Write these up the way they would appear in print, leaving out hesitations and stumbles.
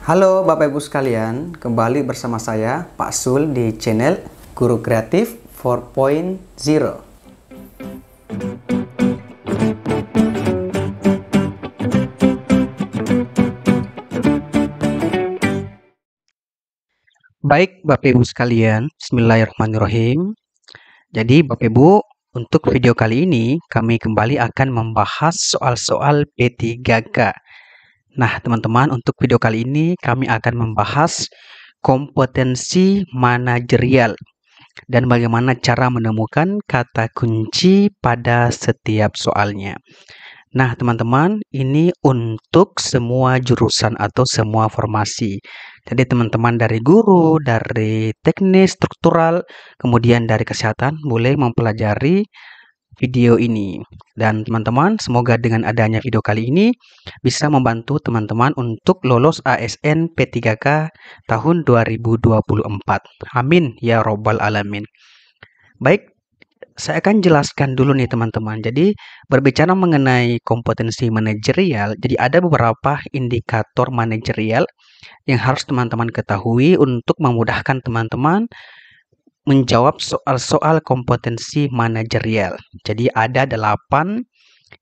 Halo Bapak Ibu sekalian, kembali bersama saya Pak Sul di channel Guru Kreatif 4.0. Baik Bapak Ibu sekalian, Bismillahirrahmanirrahim. Jadi Bapak Ibu, untuk video kali ini kami kembali akan membahas soal-soal P3K. Nah teman-teman, untuk video kali ini kami akan membahas kompetensi manajerial dan bagaimana cara menemukan kata kunci pada setiap soalnya. Nah, teman-teman, ini untuk semua jurusan atau semua formasi. Jadi, teman-teman dari guru, dari teknik struktural, kemudian dari kesehatan, boleh mempelajari video ini. Dan teman-teman, semoga dengan adanya video kali ini bisa membantu teman-teman untuk lolos ASN P3K tahun 2024. Amin ya robbal alamin. Baik, saya akan jelaskan dulu nih teman-teman. Jadi berbicara mengenai kompetensi manajerial, jadi ada beberapa indikator manajerial yang harus teman-teman ketahui untuk memudahkan teman-teman menjawab soal-soal kompetensi manajerial. Jadi ada 8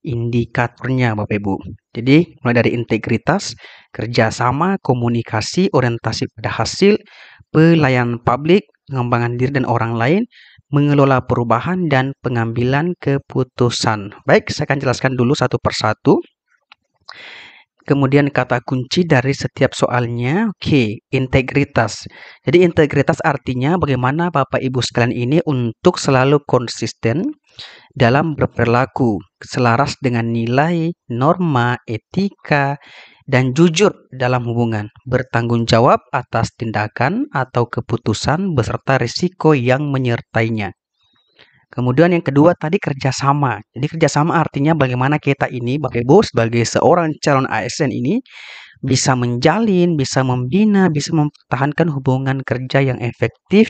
indikatornya Bapak Ibu. Jadi mulai dari integritas, kerjasama, komunikasi, orientasi pada hasil, pelayanan publik, pengembangan diri dan orang lain, mengelola perubahan dan pengambilan keputusan. Baik, saya akan jelaskan dulu satu persatu. Kemudian kata kunci dari setiap soalnya, oke, integritas. Jadi integritas artinya bagaimana Bapak Ibu sekalian ini untuk selalu konsisten dalam berperilaku, selaras dengan nilai, norma, etika, dan jujur dalam hubungan, bertanggung jawab atas tindakan atau keputusan beserta risiko yang menyertainya. Kemudian yang kedua tadi kerjasama. Jadi kerjasama artinya bagaimana kita ini Bapak Ibu sebagai seorang calon ASN ini bisa menjalin, bisa membina, bisa mempertahankan hubungan kerja yang efektif.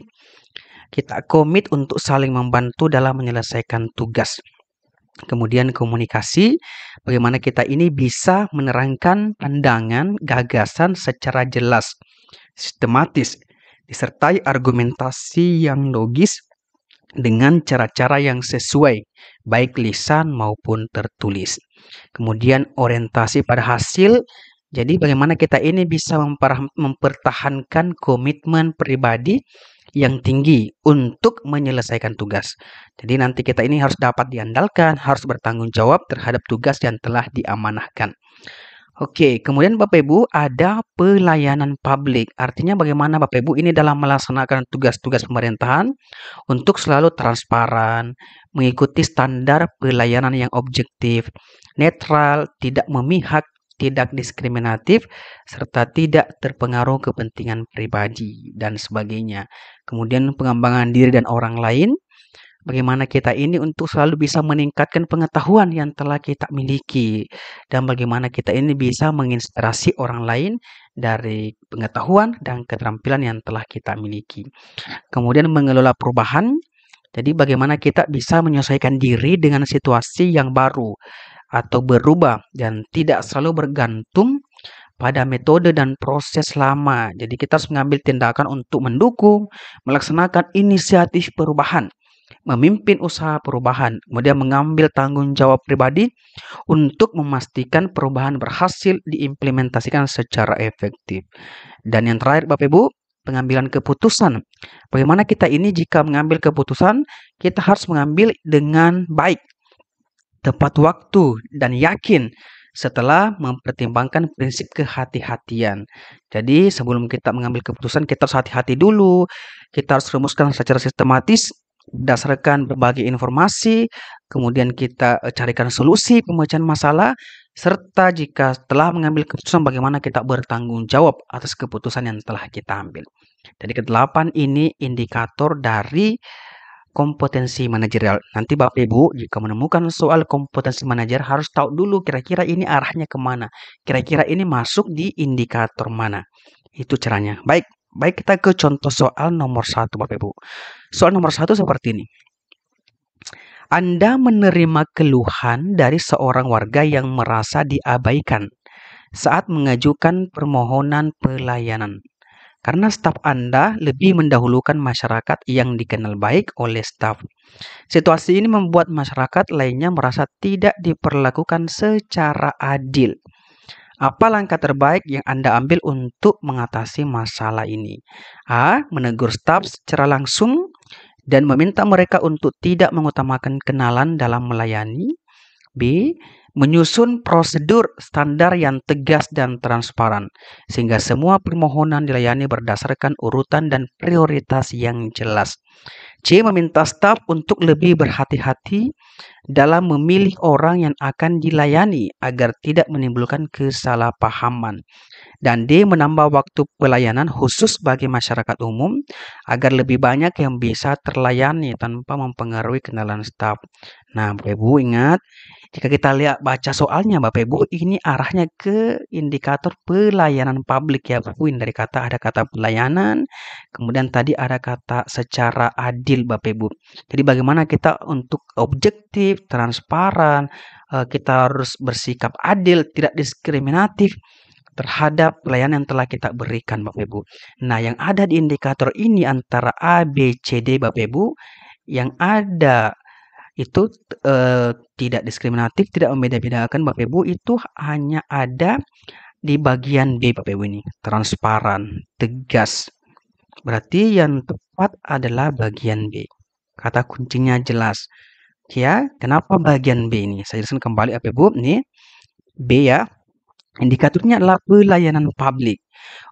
Kita komit untuk saling membantu dalam menyelesaikan tugas. Kemudian komunikasi, bagaimana kita ini bisa menerangkan pandangan, gagasan secara jelas, sistematis, disertai argumentasi yang logis dengan cara-cara yang sesuai, baik lisan maupun tertulis. Kemudian orientasi pada hasil, jadi bagaimana kita ini bisa mempertahankan komitmen pribadi yang tinggi untuk menyelesaikan tugas. Jadi nanti kita ini harus dapat diandalkan, harus bertanggung jawab terhadap tugas yang telah diamanahkan. Oke, kemudian Bapak Ibu ada pelayanan publik. Artinya bagaimana Bapak Ibu ini dalam melaksanakan tugas-tugas pemerintahan untuk selalu transparan, mengikuti standar pelayanan yang objektif, netral, tidak memihak, tidak diskriminatif, serta tidak terpengaruh kepentingan pribadi dan sebagainya. Kemudian pengembangan diri dan orang lain, bagaimana kita ini untuk selalu bisa meningkatkan pengetahuan yang telah kita miliki dan bagaimana kita ini bisa menginspirasi orang lain dari pengetahuan dan keterampilan yang telah kita miliki. Kemudian mengelola perubahan, jadi bagaimana kita bisa menyesuaikan diri dengan situasi yang baru atau berubah dan tidak selalu bergantung pada metode dan proses lama. Jadi kita harus mengambil tindakan untuk mendukung, melaksanakan inisiatif perubahan, memimpin usaha perubahan, kemudian mengambil tanggung jawab pribadi untuk memastikan perubahan berhasil diimplementasikan secara efektif. Dan yang terakhir Bapak Ibu, pengambilan keputusan. Bagaimana kita ini jika mengambil keputusan, kita harus mengambil dengan baik, tepat waktu, dan yakin setelah mempertimbangkan prinsip kehati-hatian. Jadi sebelum kita mengambil keputusan, kita harus hati-hati dulu. Kita harus rumuskan secara sistematis berdasarkan berbagai informasi, kemudian kita carikan solusi pemecahan masalah, serta jika telah mengambil keputusan bagaimana kita bertanggung jawab atas keputusan yang telah kita ambil. Jadi ke-8 ini indikator dari kompetensi manajerial. Nanti Bapak Ibu jika menemukan soal kompetensi manajer harus tahu dulu kira-kira ini arahnya kemana. Kira-kira ini masuk di indikator mana. Itu caranya. Baik kita ke contoh soal nomor 1 Bapak Ibu. Soal nomor 1 seperti ini. Anda menerima keluhan dari seorang warga yang merasa diabaikan saat mengajukan permohonan pelayanan. Karena staf Anda lebih mendahulukan masyarakat yang dikenal baik oleh staf. Situasi ini membuat masyarakat lainnya merasa tidak diperlakukan secara adil. Apa langkah terbaik yang Anda ambil untuk mengatasi masalah ini? A. Menegur staf secara langsung dan meminta mereka untuk tidak mengutamakan kenalan dalam melayani. B. Menyusun prosedur standar yang tegas dan transparan, sehingga semua permohonan dilayani berdasarkan urutan dan prioritas yang jelas. C. Meminta staf untuk lebih berhati-hati dalam memilih orang yang akan dilayani agar tidak menimbulkan kesalahpahaman. Dan D. Menambah waktu pelayanan khusus bagi masyarakat umum agar lebih banyak yang bisa terlayani tanpa mempengaruhi kenalan staf. Nah, Bapak Ibu ingat, jika kita lihat baca soalnya Bapak Ibu, ini arahnya ke indikator pelayanan publik ya Bapak Ibu. Dari kata ada kata pelayanan, kemudian tadi ada kata secara adil Bapak Ibu. Jadi bagaimana kita untuk objektif, transparan, kita harus bersikap adil, tidak diskriminatif terhadap pelayanan yang telah kita berikan Bapak Ibu. Nah, yang ada di indikator ini antara A, B, C, D Bapak Ibu, yang ada itu tidak diskriminatif, tidak membeda-bedakan Bapak Ibu, itu hanya ada di bagian B Bapak Ibu ini, transparan, tegas. Berarti yang tepat adalah bagian B. Kata kuncinya jelas. Ya, kenapa bagian B ini? Saya jelaskan kembali Bapak Ibu, nih B ya. Indikatornya adalah pelayanan publik.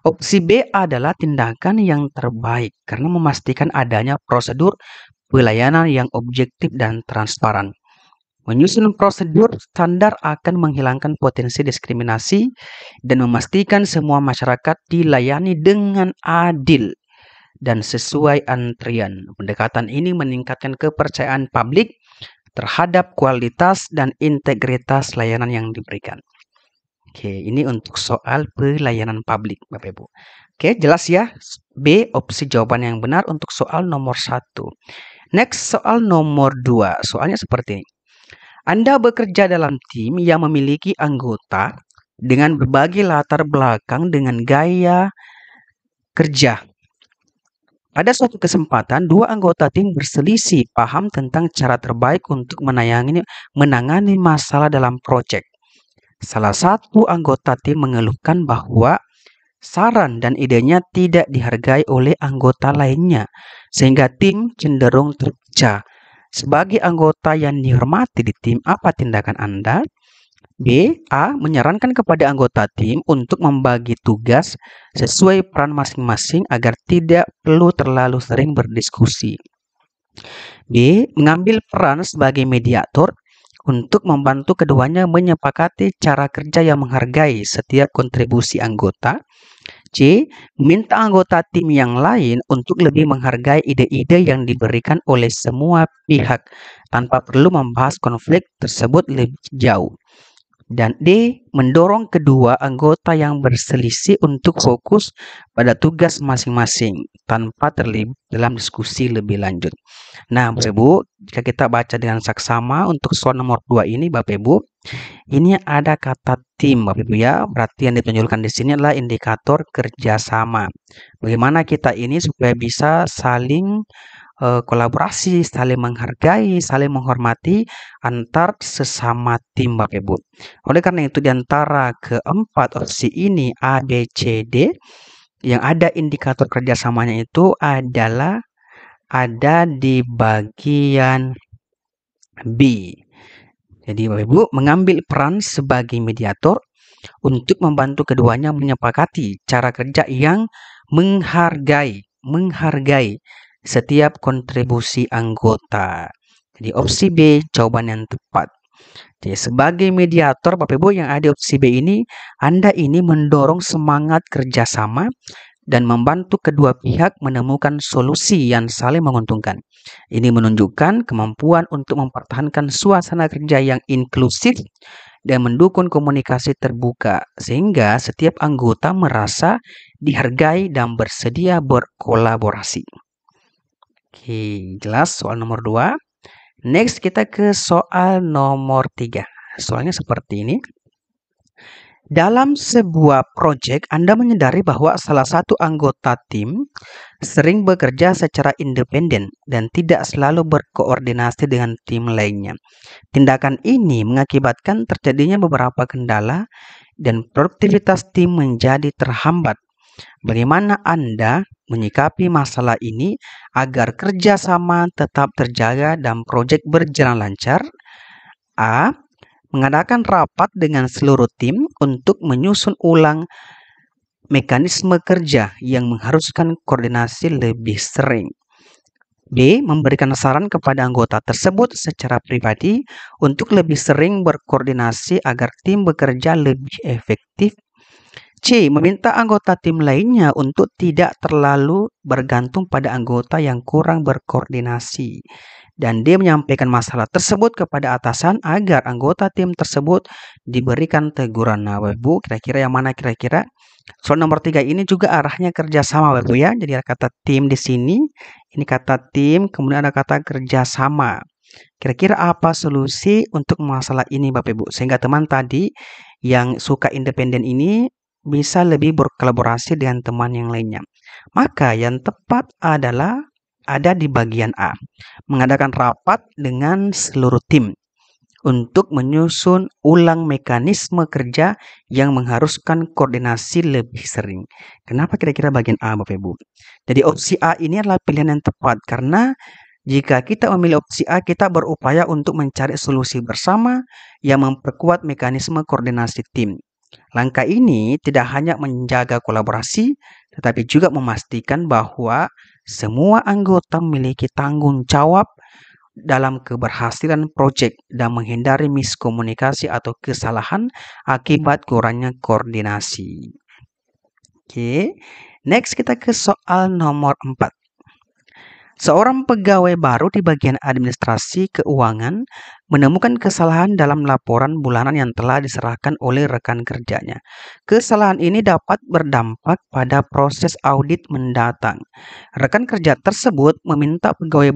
Opsi B adalah tindakan yang terbaik karena memastikan adanya prosedur pelayanan yang objektif dan transparan. Menyusun prosedur standar akan menghilangkan potensi diskriminasi dan memastikan semua masyarakat dilayani dengan adil dan sesuai antrian. Pendekatan ini meningkatkan kepercayaan publik terhadap kualitas dan integritas layanan yang diberikan. Oke, ini untuk soal pelayanan publik, Bapak Ibu. Oke, jelas ya? B, opsi jawaban yang benar untuk soal nomor 1. Next, soal nomor 2. Soalnya seperti ini. Anda bekerja dalam tim yang memiliki anggota dengan berbagai latar belakang dengan gaya kerja. Pada suatu kesempatan, dua anggota tim berselisih paham tentang cara terbaik untuk menangani masalah dalam proyek. Salah satu anggota tim mengeluhkan bahwa saran dan idenya tidak dihargai oleh anggota lainnya, sehingga tim cenderung terpecah. Sebagai anggota yang dihormati di tim, apa tindakan Anda? B. A. Menyarankan kepada anggota tim untuk membagi tugas sesuai peran masing-masing agar tidak perlu terlalu sering berdiskusi. B. Mengambil peran sebagai mediator untuk membantu keduanya menyepakati cara kerja yang menghargai setiap kontribusi anggota. C. Meminta anggota tim yang lain untuk lebih menghargai ide-ide yang diberikan oleh semua pihak tanpa perlu membahas konflik tersebut lebih jauh. Dan D. Mendorong kedua anggota yang berselisih untuk fokus pada tugas masing-masing tanpa terlibat dalam diskusi lebih lanjut. Nah, Bapak Ibu, jika kita baca dengan saksama untuk soal nomor 2 ini, Bapak Ibu, ini ada kata tim, Bapak Ibu ya. Berarti yang ditunjukkan di sini adalah indikator kerjasama. Bagaimana kita ini supaya bisa saling kolaborasi, saling menghargai, saling menghormati antar sesama tim Bapak Ibu. Oleh karena itu di antara keempat opsi ini A, B, C, D yang ada indikator kerjasamanya itu adalah ada di bagian B. Jadi Bapak Ibu mengambil peran sebagai mediator untuk membantu keduanya menyepakati cara kerja yang menghargai setiap kontribusi anggota. Jadi opsi B jawaban yang tepat. Jadi sebagai mediator Bapak Ibu yang ada opsi B ini, Anda ini mendorong semangat kerjasama dan membantu kedua pihak menemukan solusi yang saling menguntungkan. Ini menunjukkan kemampuan untuk mempertahankan suasana kerja yang inklusif dan mendukung komunikasi terbuka sehingga setiap anggota merasa dihargai dan bersedia berkolaborasi. Oke, jelas soal nomor 2. Next kita ke soal nomor 3. Soalnya seperti ini. Dalam sebuah proyek, Anda menyadari bahwa salah satu anggota tim sering bekerja secara independen dan tidak selalu berkoordinasi dengan tim lainnya. Tindakan ini mengakibatkan terjadinya beberapa kendala dan produktivitas tim menjadi terhambat. Bagaimana Anda menyikapi masalah ini agar kerjasama tetap terjaga dan proyek berjalan lancar? A. Mengadakan rapat dengan seluruh tim untuk menyusun ulang mekanisme kerja yang mengharuskan koordinasi lebih sering. B. Memberikan saran kepada anggota tersebut secara pribadi untuk lebih sering berkoordinasi agar tim bekerja lebih efektif. C. Meminta anggota tim lainnya untuk tidak terlalu bergantung pada anggota yang kurang berkoordinasi. Dan D. Menyampaikan masalah tersebut kepada atasan agar anggota tim tersebut diberikan teguran. Nah, Bapak Ibu, kira-kira yang mana kira-kira? Soal nomor 3 ini juga arahnya kerjasama, Bapak Ibu ya. Jadi ada kata tim di sini, ini kata tim, kemudian ada kata kerjasama. Kira-kira apa solusi untuk masalah ini, Bapak Ibu? Sehingga teman tadi yang suka independen ini bisa lebih berkolaborasi dengan teman yang lainnya. Maka yang tepat adalah ada di bagian A, mengadakan rapat dengan seluruh tim untuk menyusun ulang mekanisme kerja yang mengharuskan koordinasi lebih sering. Kenapa kira-kira bagian A, Bapak Ibu? Jadi opsi A ini adalah pilihan yang tepat karena jika kita memilih opsi A, kita berupaya untuk mencari solusi bersama yang memperkuat mekanisme koordinasi tim. Langkah ini tidak hanya menjaga kolaborasi, tetapi juga memastikan bahwa semua anggota memiliki tanggung jawab dalam keberhasilan proyek dan menghindari miskomunikasi atau kesalahan akibat kurangnya koordinasi. Oke, next kita ke soal nomor 4. Seorang pegawai baru di bagian administrasi keuangan menemukan kesalahan dalam laporan bulanan yang telah diserahkan oleh rekan kerjanya. Kesalahan ini dapat berdampak pada proses audit mendatang. Rekan kerja tersebut meminta pegawai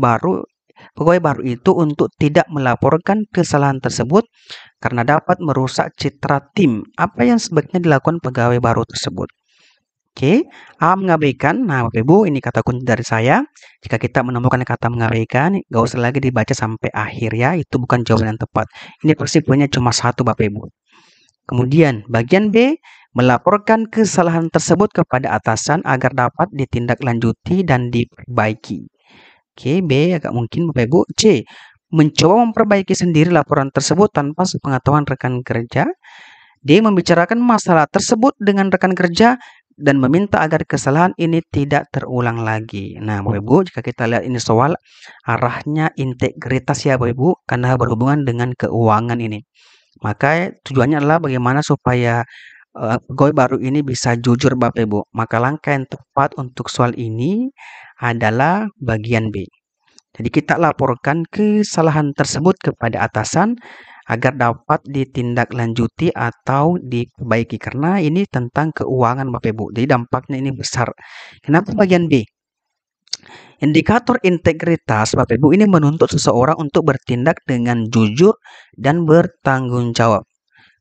baru itu untuk tidak melaporkan kesalahan tersebut karena dapat merusak citra tim. Apa yang sebaiknya dilakukan pegawai baru tersebut? Oke, A. Mengabaikan. Nah, Bapak Ibu, ini kata kunci dari saya. Jika kita menemukan kata mengabaikan, gak usah lagi dibaca sampai akhir ya. Itu bukan jawaban yang tepat. Ini pasti punya cuma satu, Bapak Ibu. Kemudian, bagian B, melaporkan kesalahan tersebut kepada atasan agar dapat ditindaklanjuti dan diperbaiki. Oke, B agak mungkin Bapak Ibu. C. Mencoba memperbaiki sendiri laporan tersebut tanpa sepengetahuan rekan kerja. D. Membicarakan masalah tersebut dengan rekan kerja dan meminta agar kesalahan ini tidak terulang lagi. Nah, Bapak Ibu, jika kita lihat ini soal arahnya integritas ya Bapak Ibu, karena berhubungan dengan keuangan ini. Maka tujuannya adalah bagaimana supaya pegawai baru ini bisa jujur Bapak Ibu. Maka langkah yang tepat untuk soal ini adalah bagian B. Jadi kita laporkan kesalahan tersebut kepada atasan agar dapat ditindaklanjuti atau diperbaiki karena ini tentang keuangan Bapak Ibu. Jadi dampaknya ini besar. Kenapa bagian B? Indikator integritas Bapak Ibu ini menuntut seseorang untuk bertindak dengan jujur dan bertanggung jawab,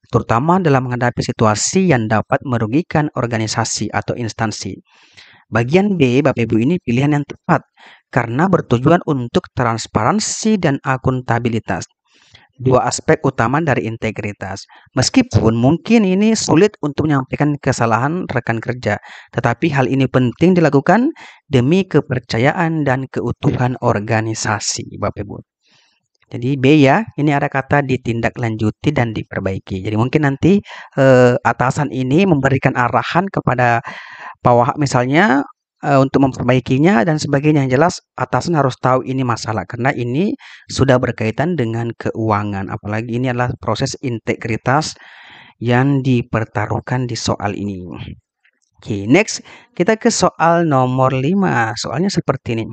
terutama dalam menghadapi situasi yang dapat merugikan organisasi atau instansi. Bagian B, Bapak Ibu, ini pilihan yang tepat karena bertujuan untuk transparansi dan akuntabilitas. Dua aspek utama dari integritas. Meskipun mungkin ini sulit untuk menyampaikan kesalahan rekan kerja, tetapi hal ini penting dilakukan demi kepercayaan dan keutuhan organisasi, Bapak Ibu. Jadi B ya, ini ada kata ditindaklanjuti dan diperbaiki. Jadi mungkin nanti atasan ini memberikan arahan kepada bawah misalnya untuk memperbaikinya dan sebagainya. Yang jelas atasan harus tahu ini masalah karena ini sudah berkaitan dengan keuangan. Apalagi ini adalah proses integritas yang dipertaruhkan di soal ini. Oke, next kita ke soal nomor 5. Soalnya seperti ini.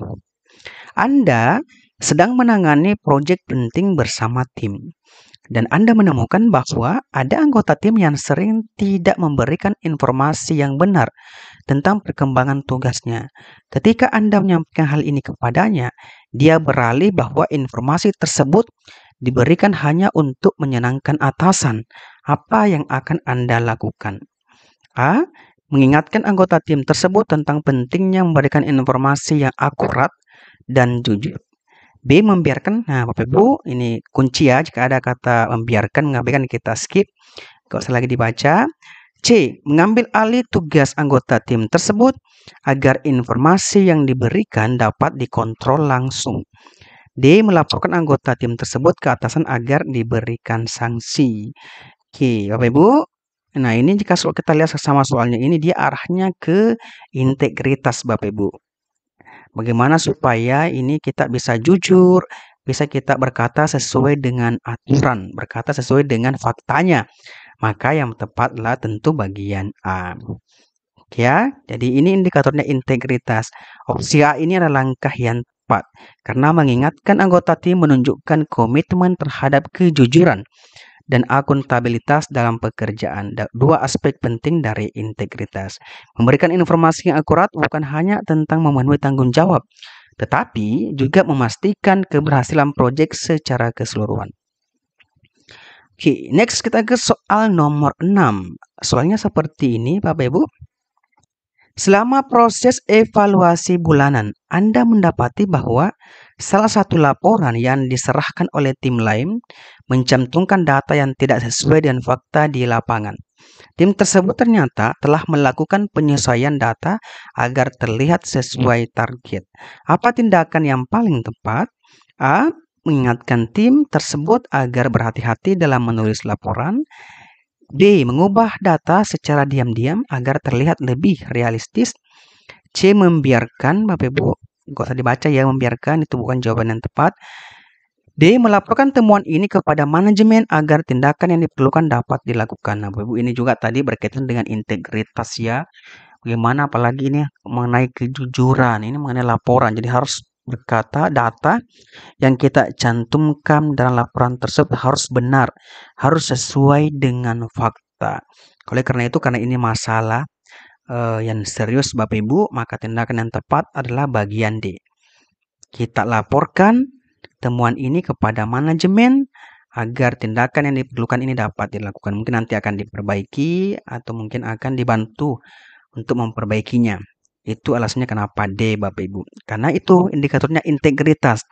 Anda sedang menangani proyek penting bersama tim. Dan Anda menemukan bahwa ada anggota tim yang sering tidak memberikan informasi yang benar tentang perkembangan tugasnya. Ketika Anda menyampaikan hal ini kepadanya, dia beralih bahwa informasi tersebut diberikan hanya untuk menyenangkan atasan. Apa yang akan Anda lakukan? A. Mengingatkan anggota tim tersebut tentang pentingnya memberikan informasi yang akurat dan jujur. B. Membiarkan. Nah, Bapak Ibu, ini kunci ya. Jika ada kata membiarkan, mengabaikan, kita skip. Gak usah lagi dibaca. C. Mengambil alih tugas anggota tim tersebut agar informasi yang diberikan dapat dikontrol langsung. D. Melaporkan anggota tim tersebut ke atasan agar diberikan sanksi. Oke, Bapak Ibu. Nah, ini jika kita lihat sama soalnya ini, dia arahnya ke integritas, Bapak Ibu. Bagaimana supaya ini kita bisa jujur, bisa kita berkata sesuai dengan aturan, berkata sesuai dengan faktanya. Maka yang tepatlah tentu bagian A. Ya, jadi ini indikatornya integritas. Opsi A ini adalah langkah yang tepat karena mengingatkan anggota tim menunjukkan komitmen terhadap kejujuran dan akuntabilitas dalam pekerjaan. Dua aspek penting dari integritas. Memberikan informasi yang akurat bukan hanya tentang memenuhi tanggung jawab, tetapi juga memastikan keberhasilan proyek secara keseluruhan. Oke, next kita ke soal nomor 6. Soalnya seperti ini, Bapak Ibu. Selama proses evaluasi bulanan, Anda mendapati bahwa salah satu laporan yang diserahkan oleh tim lain mencantumkan data yang tidak sesuai dengan fakta di lapangan. Tim tersebut ternyata telah melakukan penyesuaian data agar terlihat sesuai target. Apa tindakan yang paling tepat? A. Mengingatkan tim tersebut agar berhati-hati dalam menulis laporan. D. Mengubah data secara diam-diam agar terlihat lebih realistis. C. Membiarkan, Bapak Ibu, nggak usah dibaca ya, membiarkan itu bukan jawaban yang tepat. D. Melaporkan temuan ini kepada manajemen agar tindakan yang diperlukan dapat dilakukan. Nah, Bapak Ibu, ini juga tadi berkaitan dengan integritas ya. Bagaimana apalagi ini mengenai kejujuran, ini mengenai laporan. Jadi harus berkata data yang kita cantumkan dalam laporan tersebut harus benar, harus sesuai dengan fakta. Oleh karena itu, karena ini masalah yang serius Bapak Ibu, maka tindakan yang tepat adalah bagian D. Kita laporkan temuan ini kepada manajemen agar tindakan yang diperlukan ini dapat dilakukan. Mungkin nanti akan diperbaiki atau mungkin akan dibantu untuk memperbaikinya. Itu alasannya kenapa D, Bapak Ibu. Karena itu indikatornya integritas.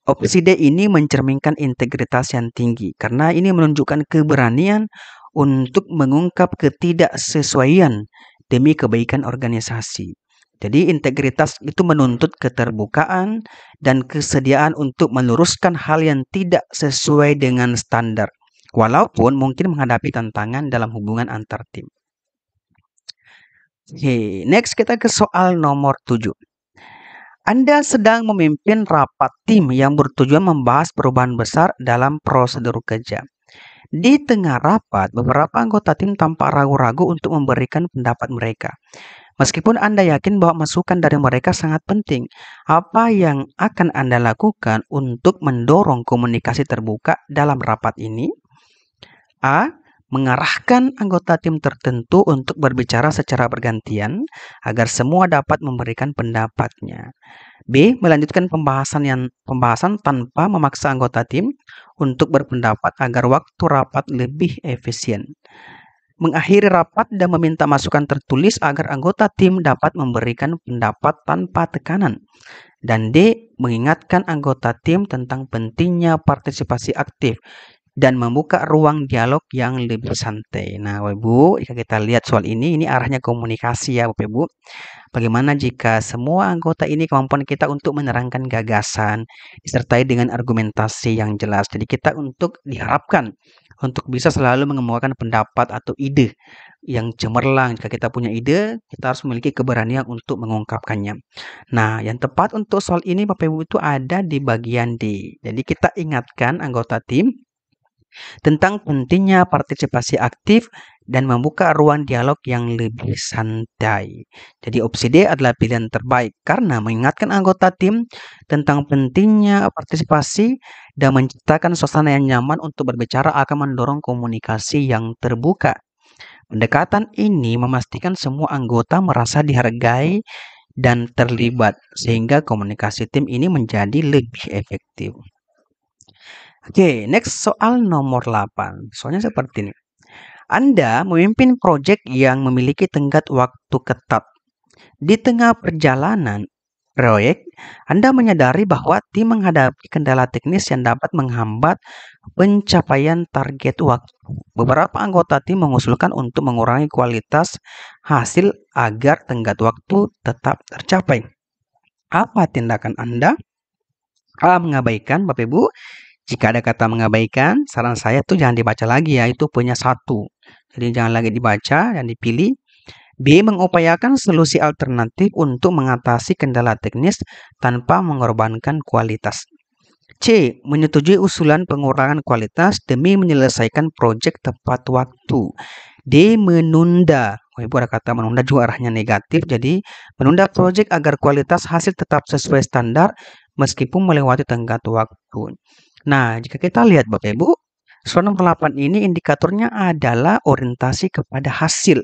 Opsi D ini mencerminkan integritas yang tinggi karena ini menunjukkan keberanian untuk mengungkap ketidaksesuaian demi kebaikan organisasi. Jadi integritas itu menuntut keterbukaan dan kesediaan untuk meluruskan hal yang tidak sesuai dengan standar, walaupun mungkin menghadapi tantangan dalam hubungan antar tim. Oke, next kita ke soal nomor 7. Anda sedang memimpin rapat tim yang bertujuan membahas perubahan besar dalam prosedur kerja. Di tengah rapat, beberapa anggota tim tampak ragu-ragu untuk memberikan pendapat mereka. Meskipun Anda yakin bahwa masukan dari mereka sangat penting, apa yang akan Anda lakukan untuk mendorong komunikasi terbuka dalam rapat ini? A. Mengarahkan anggota tim tertentu untuk berbicara secara bergantian agar semua dapat memberikan pendapatnya. B. Melanjutkan pembahasan tanpa memaksa anggota tim untuk berpendapat agar waktu rapat lebih efisien. Mengakhiri rapat dan meminta masukan tertulis agar anggota tim dapat memberikan pendapat tanpa tekanan. Dan D. Mengingatkan anggota tim tentang pentingnya partisipasi aktif dan membuka ruang dialog yang lebih santai. Nah, Bapak Ibu, jika kita lihat soal ini arahnya komunikasi ya, Bapak Ibu. Bagaimana jika semua anggota ini kemampuan kita untuk menerangkan gagasan, disertai dengan argumentasi yang jelas. Jadi kita diharapkan untuk bisa selalu mengemukakan pendapat atau ide yang cemerlang. Jika kita punya ide, kita harus memiliki keberanian untuk mengungkapkannya. Nah, yang tepat untuk soal ini Bapak Ibu itu ada di bagian D. Jadi kita ingatkan anggota tim tentang pentingnya partisipasi aktif dan membuka ruang dialog yang lebih santai. Jadi opsi D adalah pilihan terbaik karena mengingatkan anggota tim tentang pentingnya partisipasi dan menciptakan suasana yang nyaman untuk berbicara akan mendorong komunikasi yang terbuka. Pendekatan ini memastikan semua anggota merasa dihargai dan terlibat sehingga komunikasi tim ini menjadi lebih efektif. Oke, next soal nomor 8. Soalnya seperti ini. Anda memimpin proyek yang memiliki tenggat waktu ketat. Di tengah perjalanan proyek, Anda menyadari bahwa tim menghadapi kendala teknis yang dapat menghambat pencapaian target waktu. Beberapa anggota tim mengusulkan untuk mengurangi kualitas hasil agar tenggat waktu tetap tercapai. Apa tindakan Anda? A. Mengabaikan, Bapak Ibu. Jika ada kata mengabaikan, saran saya tuh jangan dibaca lagi ya, itu punya satu. Jadi jangan lagi dibaca dan dipilih. B. Mengupayakan solusi alternatif untuk mengatasi kendala teknis tanpa mengorbankan kualitas. C. Menyetujui usulan pengurangan kualitas demi menyelesaikan proyek tepat waktu. D. Menunda. Ibu ada kata menunda juga arahnya negatif. Jadi menunda proyek agar kualitas hasil tetap sesuai standar meskipun melewati tenggat waktu. Nah, jika kita lihat Bapak Ibu, soal nomor 8 ini indikatornya adalah orientasi kepada hasil.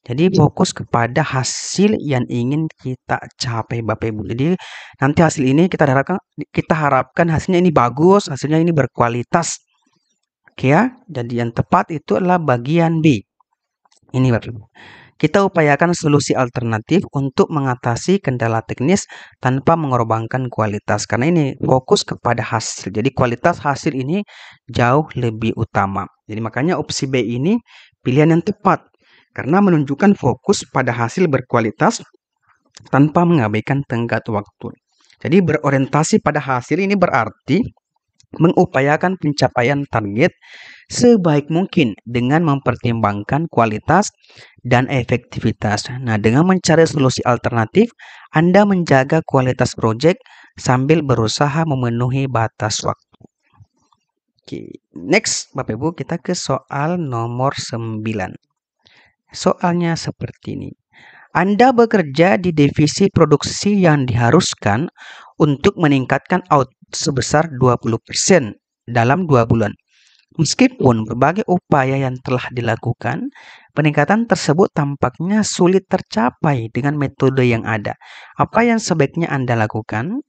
Jadi fokus kepada hasil yang ingin kita capai Bapak Ibu. Jadi nanti hasil ini kita harapkan hasilnya ini bagus, hasilnya ini berkualitas. Oke ya. Jadi yang tepat itu adalah bagian B. Ini Bapak Ibu. Kita upayakan solusi alternatif untuk mengatasi kendala teknis tanpa mengorbankan kualitas. Karena ini fokus kepada hasil. Jadi kualitas hasil ini jauh lebih utama. Jadi makanya opsi B ini pilihan yang tepat. Karena menunjukkan fokus pada hasil berkualitas tanpa mengabaikan tenggat waktu. Jadi berorientasi pada hasil ini berarti mengupayakan pencapaian target sebaik mungkin dengan mempertimbangkan kualitas dan efektivitas. Nah, dengan mencari solusi alternatif, Anda menjaga kualitas proyek sambil berusaha memenuhi batas waktu. Oke, next Bapak Ibu kita ke soal nomor 9. Soalnya seperti ini. Anda bekerja di divisi produksi yang diharuskan untuk meningkatkan output sebesar 20% dalam 2 bulan. Meskipun berbagai upaya yang telah dilakukan, peningkatan tersebut tampaknya sulit tercapai dengan metode yang ada. Apa yang sebaiknya Anda lakukan?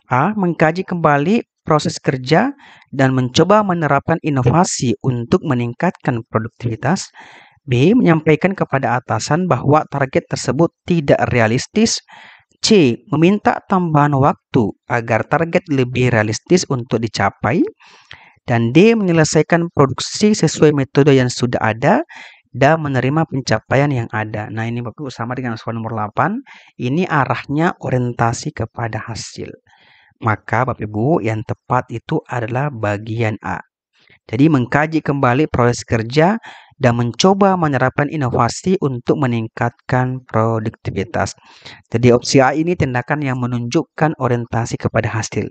A. Mengkaji kembali proses kerja dan mencoba menerapkan inovasi untuk meningkatkan produktivitas. B. Menyampaikan kepada atasan bahwa target tersebut tidak realistis. C. Meminta tambahan waktu agar target lebih realistis untuk dicapai. Dan D. Menyelesaikan produksi sesuai metode yang sudah ada dan menerima pencapaian yang ada. Nah ini Bapak Ibu sama dengan soal nomor 8. Ini arahnya orientasi kepada hasil. Maka Bapak Ibu yang tepat itu adalah bagian A. Jadi mengkaji kembali proses kerja dan mencoba menerapkan inovasi untuk meningkatkan produktivitas. Jadi opsi A ini tindakan yang menunjukkan orientasi kepada hasil.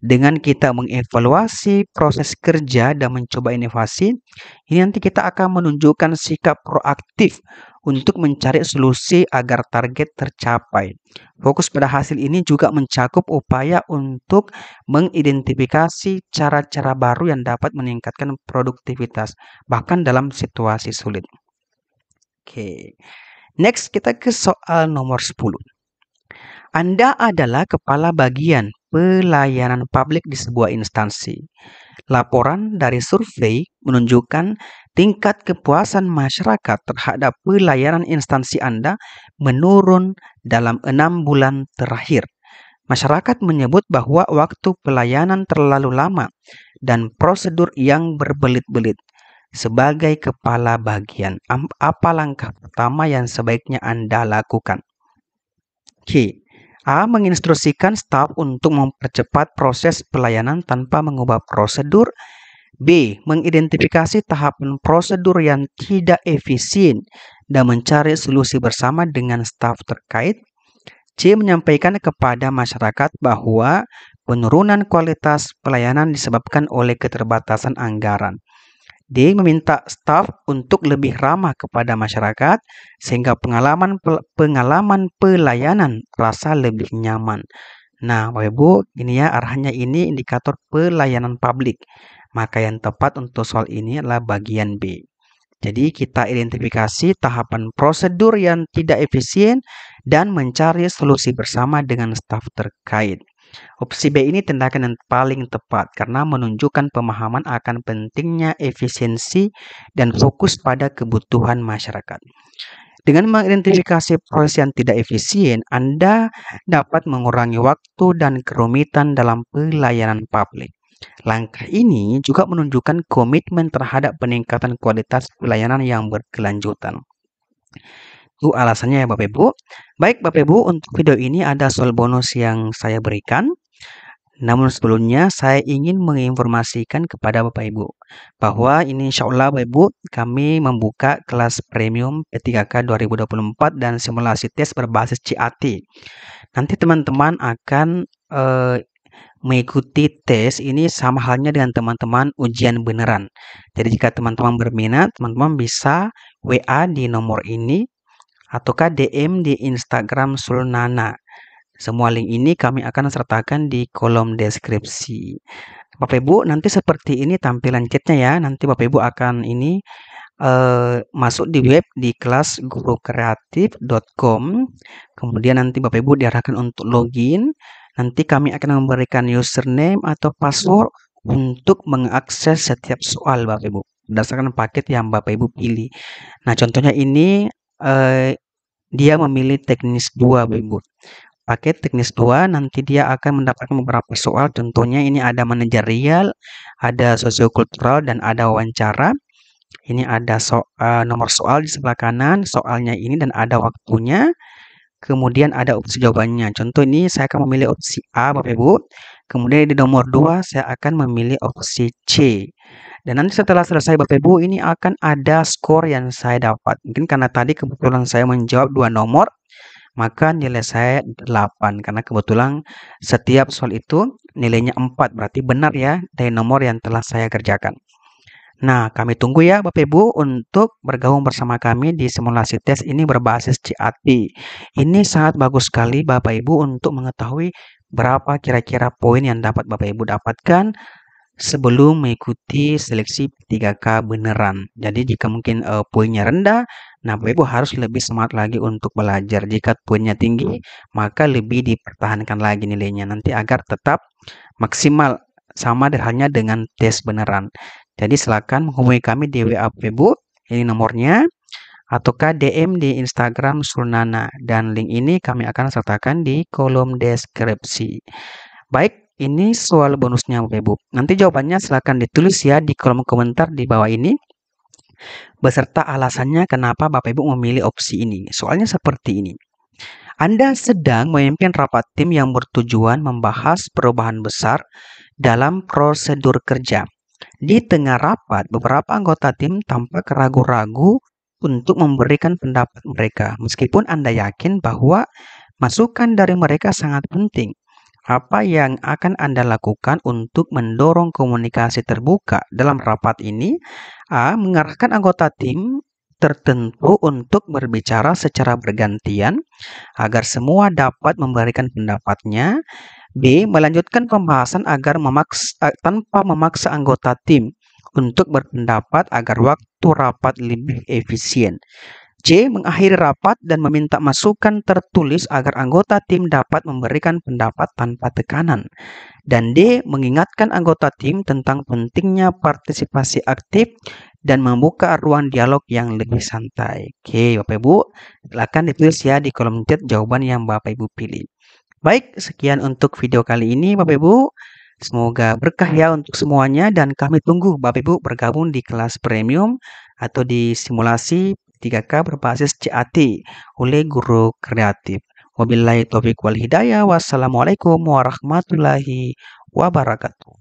Dengan kita mengevaluasi proses kerja dan mencoba inovasi, ini nanti kita akan menunjukkan sikap proaktif untuk mencari solusi agar target tercapai. Fokus pada hasil ini juga mencakup upaya untuk mengidentifikasi cara-cara baru yang dapat meningkatkan produktivitas, bahkan dalam situasi sulit. Oke, next kita ke soal nomor 10. Anda adalah kepala bagian pelayanan publik di sebuah instansi. Laporan dari survei menunjukkan tingkat kepuasan masyarakat terhadap pelayanan instansi Anda menurun dalam 6 bulan terakhir. Masyarakat menyebut bahwa waktu pelayanan terlalu lama dan prosedur yang berbelit-belit. Sebagai kepala bagian, apa langkah pertama yang sebaiknya Anda lakukan? C. A. Menginstruksikan staf untuk mempercepat proses pelayanan tanpa mengubah prosedur. B. Mengidentifikasi tahapan prosedur yang tidak efisien dan mencari solusi bersama dengan staf terkait. C. Menyampaikan kepada masyarakat bahwa penurunan kualitas pelayanan disebabkan oleh keterbatasan anggaran. D. Meminta staf untuk lebih ramah kepada masyarakat sehingga pengalaman pelayanan terasa lebih nyaman. Nah, Bapak Ibu, ini ya arahnya ini indikator pelayanan publik. Maka yang tepat untuk soal ini adalah bagian B. Jadi kita identifikasi tahapan prosedur yang tidak efisien dan mencari solusi bersama dengan staf terkait. Opsi B ini tindakan yang paling tepat karena menunjukkan pemahaman akan pentingnya efisiensi dan fokus pada kebutuhan masyarakat. Dengan mengidentifikasi proses yang tidak efisien, Anda dapat mengurangi waktu dan kerumitan dalam pelayanan publik. Langkah ini juga menunjukkan komitmen terhadap peningkatan kualitas pelayanan yang berkelanjutan. Itu alasannya ya Bapak Ibu. Baik Bapak Ibu, untuk video ini ada soal bonus yang saya berikan. Namun sebelumnya saya ingin menginformasikan kepada Bapak Ibu bahwa ini insya Allah Bapak Ibu kami membuka kelas premium P3K 2024 dan simulasi tes berbasis CAT. Nanti teman-teman akan mengikuti tes ini sama halnya dengan teman-teman ujian beneran. Jadi jika teman-teman berminat, teman-teman bisa WA di nomor ini ataukah DM di Instagram Sulnana. Semua link ini kami akan sertakan di kolom deskripsi. Bapak Ibu, nanti seperti ini tampilan chatnya ya. Nanti Bapak Ibu akan ini masuk di web di kelas gurukreatif.com. Kemudian nanti Bapak Ibu diarahkan untuk login. Nanti kami akan memberikan username atau password untuk mengakses setiap soal Bapak Ibu berdasarkan paket yang Bapak Ibu pilih. Nah, contohnya ini dia memilih teknis 2 Bapak Ibu. Paket teknis 2 nanti dia akan mendapatkan beberapa soal, contohnya ini ada manajerial, ada sosiokultural, dan ada wawancara. Ini ada nomor soal di sebelah kanan, soalnya ini dan ada waktunya. Kemudian ada opsi jawabannya. Contoh ini saya akan memilih opsi A Bapak Ibu. Kemudian di nomor 2 saya akan memilih opsi C. Dan nanti setelah selesai Bapak Ibu ini akan ada skor yang saya dapat. Mungkin karena tadi kebetulan saya menjawab 2 nomor, maka nilai saya 8 karena kebetulan setiap soal itu nilainya 4, berarti benar ya dari nomor yang telah saya kerjakan. Nah, kami tunggu ya Bapak Ibu untuk bergabung bersama kami di simulasi tes ini berbasis CAT. Ini sangat bagus sekali Bapak Ibu untuk mengetahui berapa kira-kira poin yang dapat Bapak Ibu dapatkan sebelum mengikuti seleksi 3K beneran. Jadi jika mungkin poinnya rendah, nah Bapak Ibu harus lebih semangat lagi untuk belajar. Jika poinnya tinggi, maka lebih dipertahankan lagi nilainya nanti agar tetap maksimal sama halnya dengan tes beneran. Jadi silakan menghubungi kami di WA Bapak Ibu, ini nomornya, ataukah DM di Instagram Sulnana dan link ini kami akan sertakan di kolom deskripsi. Baik, ini soal bonusnya Bapak Ibu. Nanti jawabannya silahkan ditulis ya di kolom komentar di bawah ini beserta alasannya kenapa Bapak Ibu memilih opsi ini. Soalnya seperti ini. Anda sedang memimpin rapat tim yang bertujuan membahas perubahan besar dalam prosedur kerja. Di tengah rapat, beberapa anggota tim tampak ragu-ragu untuk memberikan pendapat mereka, meskipun Anda yakin bahwa masukan dari mereka sangat penting. Apa yang akan Anda lakukan untuk mendorong komunikasi terbuka dalam rapat ini? A. Mengarahkan anggota tim tertentu untuk berbicara secara bergantian agar semua dapat memberikan pendapatnya. B. Melanjutkan pembahasan agar tanpa memaksa anggota tim untuk berpendapat agar waktu rapat lebih efisien. C. Mengakhiri rapat dan meminta masukan tertulis agar anggota tim dapat memberikan pendapat tanpa tekanan. Dan D. Mengingatkan anggota tim tentang pentingnya partisipasi aktif dan membuka ruang dialog yang lebih santai. Oke, Bapak Ibu, silakan ditulis ya di kolom chat jawaban yang Bapak Ibu pilih. Baik, sekian untuk video kali ini Bapak Ibu. Semoga berkah ya untuk semuanya dan kami tunggu Bapak Ibu bergabung di kelas premium atau di simulasi 3K berbasis CAT oleh Guru Kreatif. Wabillahi taufiq wal hidayah. Wassalamualaikum warahmatullahi wabarakatuh.